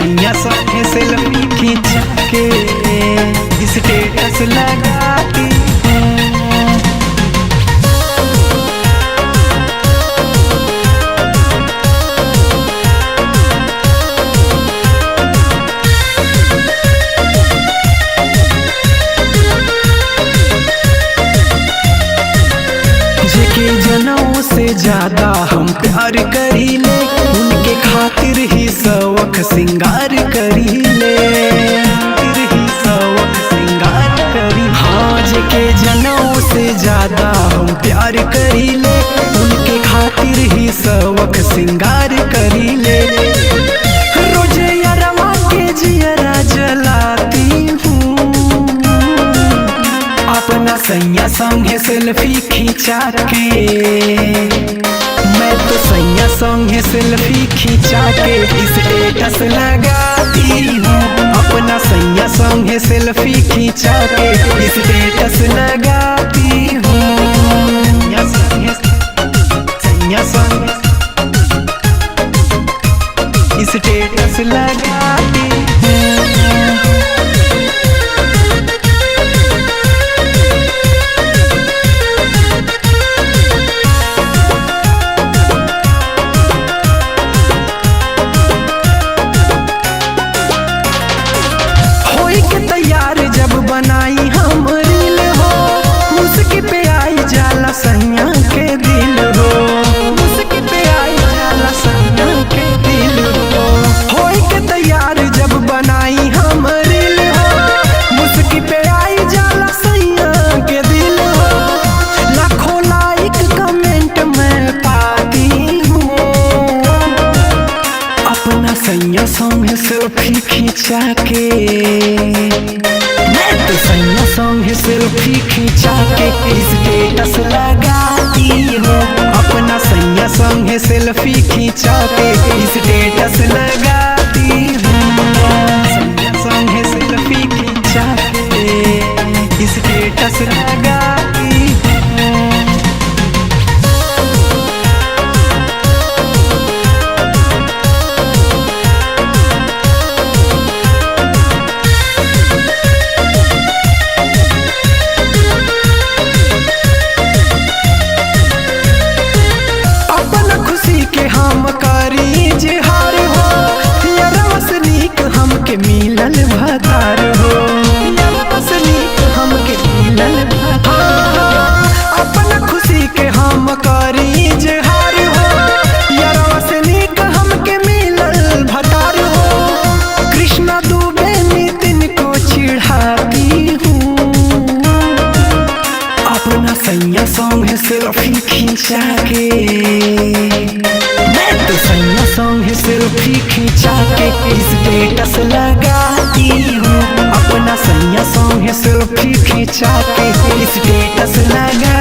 सैया संगे सेल्फी खींचा के स्टेटस लगाती जेके जनों से ज्यादा हम प्यार करीले उनके खातिर ही शौक सिंगार करीले हाँ जेके जनों से ज्यादा हम प्यार करीले उनके खातिर ही शौक सिंगार करीले रोजे यारवा के जियरा जलाती हूँ अपना सैया संगे सेल्फी खींचा के मैं तो सैया संगे सेल्फी खींचा के स्टेटस लगाती हूँ अपना सैया संगे सेल्फी खींचा के स्टेटस लगाती हूँ सैया संगे स्टेटस लगाती हूँ जब बनाई हम रील हो मुस्की पे आई जाला सैया के दिल हो मुस्की पे आई जाला सैया के दिल हो होई के तैयार जब बनाई हम रील हो मुस्की पे आई जाला सैया के दिल हो लाखों लाइक कमेंट मैं पाती हूँ अपना सैया संग सेल्फी खींचा के तो सैया संगे सेल्फी खींचा के स्टेटस लगाती हूँ अपना सैया संगे सेल्फी खींचा के स्टेटस लगाती हूँ सैया संगे सेल्फी खींचा के स्टेटस लगाती हूँ के हम करी जिहार हो यरवसनीक हमके मिलल भतार हो यरवसनीक हमके मिलल भतार अपन खुशी के हम करी जिहार हो यरवसनीक हमके मिलल भतार हो कृष्णा दुबे नितिन को चिढ़ाती हूँ अपना सैया संग सेल्फी खींचा के मैं तो सैया संगे सेल्फी खींचा के स्टेटस लगाती हूँ अपना सैया संगे सेल्फी खींचा के स्टेटस लगा